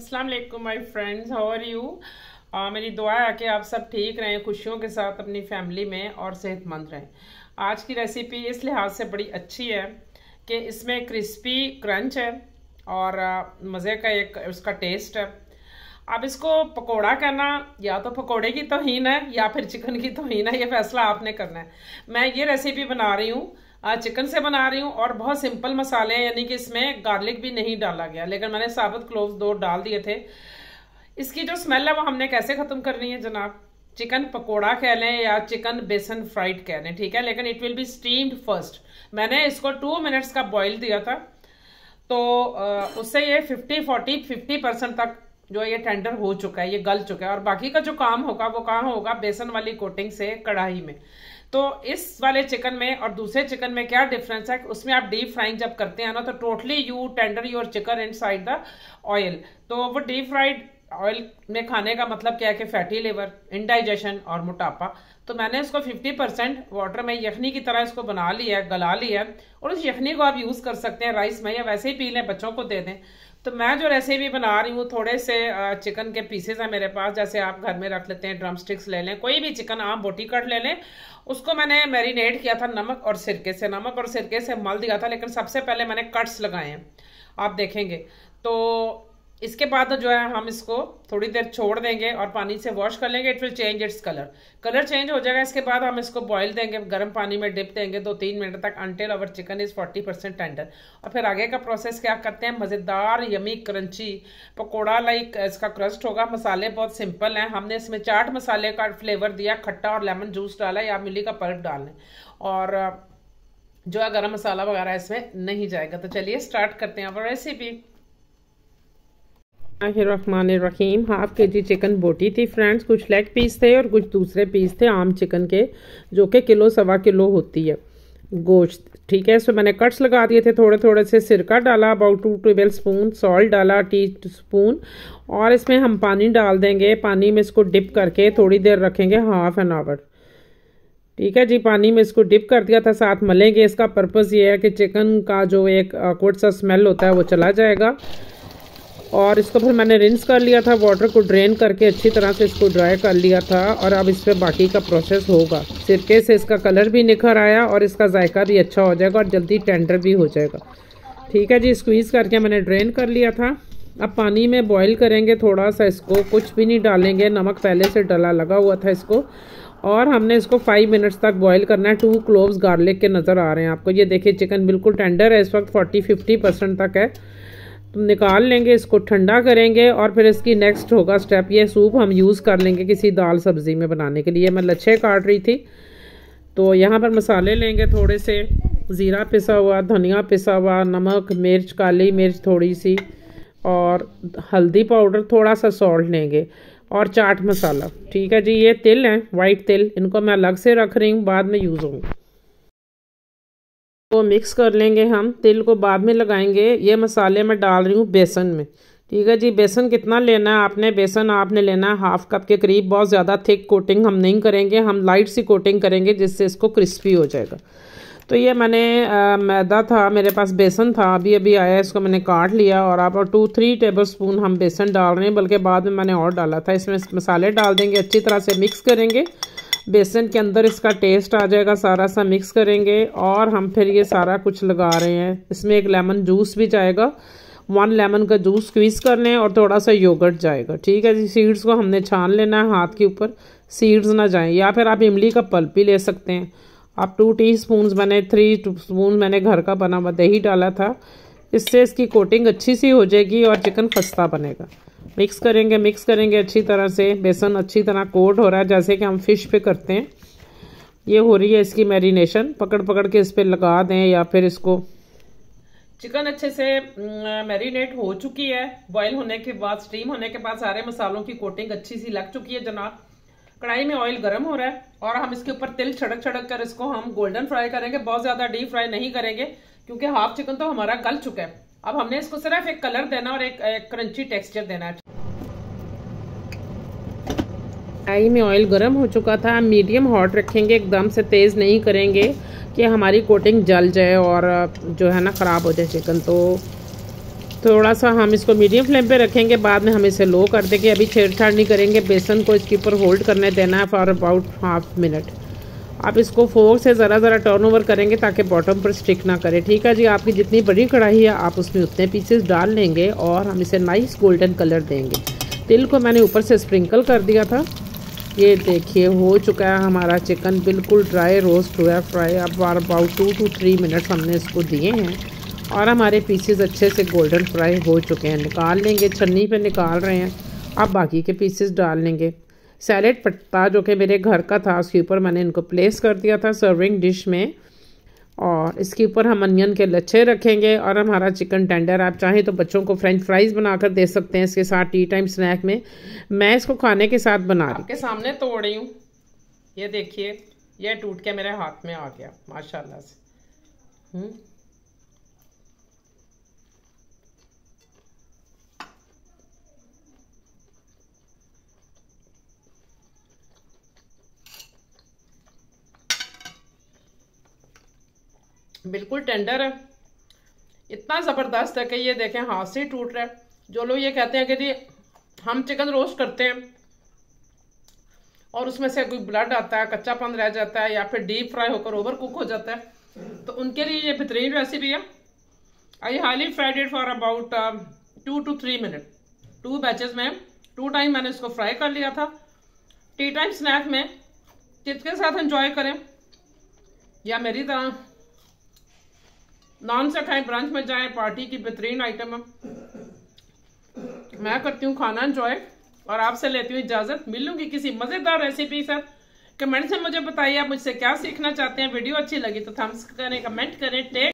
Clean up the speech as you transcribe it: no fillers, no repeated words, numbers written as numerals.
अस्सलाम वालेकुम my friends, how are you. मेरी दुआ है कि आप सब ठीक रहें, खुशियों के साथ अपनी फैमिली में और सेहतमंद रहें। आज की रेसिपी इस लिहाज से बड़ी अच्छी है कि इसमें क्रिस्पी क्रंच है और मज़े का एक उसका टेस्ट है। अब इसको पकोड़ा करना या तो पकोड़े की तौहीन है या फिर चिकन की तौहीन है, ये फैसला आपने करना है। मैं ये रेसिपी बना रही हूँ, चिकन से बना रही हूँ और बहुत सिंपल मसाले हैं, यानी कि इसमें गार्लिक भी नहीं डाला गया, लेकिन मैंने साबुत क्लोव्स 2 डाल दिए थे। इसकी जो स्मेल है वो हमने कैसे ख़त्म करनी है जनाब। चिकन पकोड़ा कह लें या चिकन बेसन फ्राइड कह लें, ठीक है, लेकिन it will be steamed first. मैंने इसको 2 मिनट्स का बॉईल दिया था, तो उससे ये 50% तक जो ये टेंडर हो चुका है, ये गल चुका है। और बाकी का जो काम होगा वो काम होगा बेसन वाली कोटिंग से कढ़ाई में। तो इस वाले चिकन में और दूसरे चिकन में क्या डिफरेंस है, उसमें आप डीप फ्राइंग जब करते हैं ना, तो totally you tender your chicken inside the oil. तो वो डीप फ्राइड ऑयल में खाने का मतलब क्या है कि फैटी लिवर, इंडाइजेशन और मोटापा। तो मैंने इसको 50% वाटर में यखनी की तरह इसको बना लिया है, गला लिया है। और उस यखनी को आप यूज़ कर सकते हैं राइस में या वैसे ही पी लें, बच्चों को दे दें। तो मैं जो रेसिपी बना रही हूँ, थोड़े से चिकन के पीसेस हैं मेरे पास, जैसे आप घर में रख लेते हैं, ड्रम स्टिक्स ले लें, कोई भी चिकन आप बोटी कट ले लें। उसको मैंने मैरिनेट किया था नमक और सिरके से मल दिया था, लेकिन सबसे पहले मैंने कट्स लगाए हैं, आप देखेंगे। तो इसके बाद जो है हम इसको थोड़ी देर छोड़ देंगे और पानी से वॉश कर लेंगे। It will change its colour change हो जाएगा। इसके बाद हम इसको बॉईल देंगे, गर्म पानी में डिप देंगे 2-3 मिनट तक, until our chicken is 40% tender. और फिर आगे का प्रोसेस क्या करते हैं, मज़ेदार यमी क्रंची पकोड़ा लाइक इसका क्रस्ट होगा। मसाले बहुत सिंपल हैं, हमने इसमें चाट मसाले का फ्लेवर दिया, खट्टा और लेमन जूस डाला या मिली का पल्प डाल लें, और जो है गरम मसाला वगैरह इसमें नहीं जाएगा। तो चलिए स्टार्ट करते हैं अब रेसिपी। रहमानिर्रहीम। 1/2 kg चिकन बोटी थी फ्रेंड्स, कुछ लेग पीस थे और कुछ दूसरे पीस थे आम चिकन के, जो कि किलो सवा किलो होती है गोश्त, ठीक है। इसमें मैंने कट्स लगा दिए थे, थोड़े थोड़े से सिरका डाला, अबाउट 2 टेबल स्पून, सॉल्ट डाला टीस्पून, और इसमें हम पानी डाल देंगे। पानी में इसको डिप करके थोड़ी देर रखेंगे, 1/2 एन आवर, ठीक है जी। पानी में इसको डिप कर दिया था, साथ मलेंगे। इसका पर्पज़ ये है कि चिकन का जो एक ऑकवर्ड सा स्मेल होता है वो चला जाएगा। और इसको फिर मैंने रिंस कर लिया था, वाटर को ड्रेन करके अच्छी तरह से इसको ड्राई कर लिया था। और अब इस पर बाकी का प्रोसेस होगा। सिरके से इसका कलर भी निखर आया और इसका जायका भी अच्छा हो जाएगा और जल्दी टेंडर भी हो जाएगा, ठीक है जी। स्क्वीज़ करके मैंने ड्रेन कर लिया था। अब पानी में बॉईल करेंगे थोड़ा सा इसको, कुछ भी नहीं डालेंगे, नमक पहले से डला लगा हुआ था इसको। और हमने इसको 5 मिनट्स तक बॉईल करना है। 2 क्लोव्स गार्लिक के नज़र आ रहे हैं आपको, ये देखिए चिकन बिल्कुल टेंडर है, इस वक्त 40-50% तक है। निकाल लेंगे, इसको ठंडा करेंगे और फिर इसकी नेक्स्ट होगा स्टेप, ये सूप हम यूज़ कर लेंगे किसी दाल सब्ज़ी में बनाने के लिए। मैं लच्छे काट रही थी, तो यहाँ पर मसाले लेंगे, थोड़े से ज़ीरा पिसा हुआ, धनिया पिसा हुआ, नमक, मिर्च, काली मिर्च थोड़ी सी, और हल्दी पाउडर, थोड़ा सा सॉल्ट लेंगे, और चाट मसाला, ठीक है जी। ये तिल हैं, वाइट तिल, इनको मैं अलग से रख रही हूँ, बाद में यूज़ होंगे। वो मिक्स कर लेंगे हम, तिल को बाद में लगाएंगे। ये मसाले मैं डाल रही हूँ बेसन में, ठीक है जी। बेसन कितना लेना है आपने, बेसन आपने लेना है 1/2 कप के करीब। बहुत ज़्यादा थिक कोटिंग हम नहीं करेंगे, हम लाइट सी कोटिंग करेंगे जिससे इसको क्रिस्पी हो जाएगा। तो ये मैंने मैदा था मेरे पास, बेसन था, अभी अभी आया, इसको मैंने काट लिया। और आप 2-3 टेबल स्पून हम बेसन डाल रहे हैं, बल्कि बाद में मैंने और डाला था। इसमें मसाले डाल देंगे, अच्छी तरह से मिक्स करेंगे। बेसन के अंदर इसका टेस्ट आ जाएगा, सारा सा मिक्स करेंगे। और हम फिर ये सारा कुछ लगा रहे हैं, इसमें एक लेमन जूस भी जाएगा, 1 लेमन का जूस स्क्वीज़ कर लें, और थोड़ा सा योगर्ट जाएगा, ठीक है जी। सीड्स को हमने छान लेना है, हाथ के ऊपर सीड्स ना जाएं, या फिर आप इमली का पल्प भी ले सकते हैं। आप 2 टीस्पून मैंने 3 स्पून मैंने घर का बना हुआ दही डाला था, इससे इसकी कोटिंग अच्छी सी हो जाएगी और चिकन खस्ता बनेगा। मिक्स करेंगे अच्छी तरह से। बेसन अच्छी तरह कोट हो रहा है, जैसे कि हम फिश पे करते हैं। ये हो रही है इसकी मैरिनेशन, पकड़ के इस पे लगा दें, या फिर इसको चिकन अच्छे से मैरिनेट हो चुकी है। बॉईल होने के बाद, स्टीम होने के बाद सारे मसालों की कोटिंग अच्छी सी लग चुकी है जनाब। कढ़ाई में ऑयल गर्म हो रहा है और हम इसके ऊपर तिल छिड़क कर इसको हम गोल्डन फ्राई करेंगे। बहुत ज्यादा डीप फ्राई नहीं करेंगे, क्योंकि हाफ चिकन तो हमारा गल चुका है। अब हमने इसको सिर्फ एक कलर देना और एक क्रंची टेक्सचर देना है। कढ़ाई में ऑयल गर्म हो चुका था, मीडियम हॉट रखेंगे, एकदम से तेज़ नहीं करेंगे कि हमारी कोटिंग जल जाए और जो है ना ख़राब हो जाए चिकन। तो थोड़ा सा हम इसको मीडियम फ्लेम पे रखेंगे, बाद में हम इसे लो कर देंगे। अभी छेड़छाड़ नहीं करेंगे, बेसन को इसके ऊपर होल्ड करने देना है फॉर अबाउट हाफ मिनट। आप इसको फोर्क से ज़रा ज़रा टर्न ओवर करेंगे ताकि बॉटम पर स्टिक ना करे। ठीक है जी, आपकी जितनी बड़ी कढ़ाई है आप उसमें उतने पीसेस डाल लेंगे और हम इसे नाइस गोल्डन कलर देंगे। तिल को मैंने ऊपर से स्प्रिंकल कर दिया था। ये देखिए हो चुका है हमारा चिकन, बिल्कुल ड्राई रोस्ट हुआ है फ्राई। अब फॉर अबाउट 2 to 3 मिनट्स हमने इसको दिए हैं और हमारे पीसेस अच्छे से गोल्डन फ्राई हो चुके हैं। निकाल लेंगे, छन्नी पे निकाल रहे हैं। अब बाकी के पीसेस डाल लेंगे। सैलेड पत्ता जो कि मेरे घर का था उसके ऊपर मैंने इनको प्लेस कर दिया था सर्विंग डिश में, और इसके ऊपर हम अनियन के लच्छे रखेंगे और हमारा चिकन टेंडर। आप चाहें तो बच्चों को फ्रेंच फ्राइज बनाकर दे सकते हैं इसके साथ टी टाइम स्नैक में। मैं इसको खाने के साथ बना रही हूँ, आपके सामने तोड़ रही हूँ। ये देखिए, ये टूट के मेरे हाथ में आ गया माशाल्लाह से। बिल्कुल टेंडर है, इतना ज़बरदस्त है कि ये देखें हाथ से ही टूट रहा है। जो लोग ये कहते हैं कि जी हम चिकन रोस्ट करते हैं और उसमें से कोई ब्लड आता है, कच्चापन रह जाता है या फिर डीप फ्राई होकर ओवर कुक हो जाता है, तो उनके लिए ये बेहतरीन रेसिपी है। I highly fried it for about 2 to 3 minute. 2 batches में 2 टाइम मैंने इसको फ्राई कर लिया था। टी टाइम स्नैक में किसके साथ एंजॉय करें, या मेरी तरह नान से खाएं, ब्रंच में जाएं, पार्टी की बेहतरीन आइटम है। मैं करती हूँ खाना एंजॉय और आपसे लेती हूँ इजाज़त। मिलूंगी किसी मज़ेदार रेसिपी से। कमेंट से मुझे बताइए आप मुझसे क्या सीखना चाहते हैं। वीडियो अच्छी लगी तो थम्स करें, कमेंट करें। टेक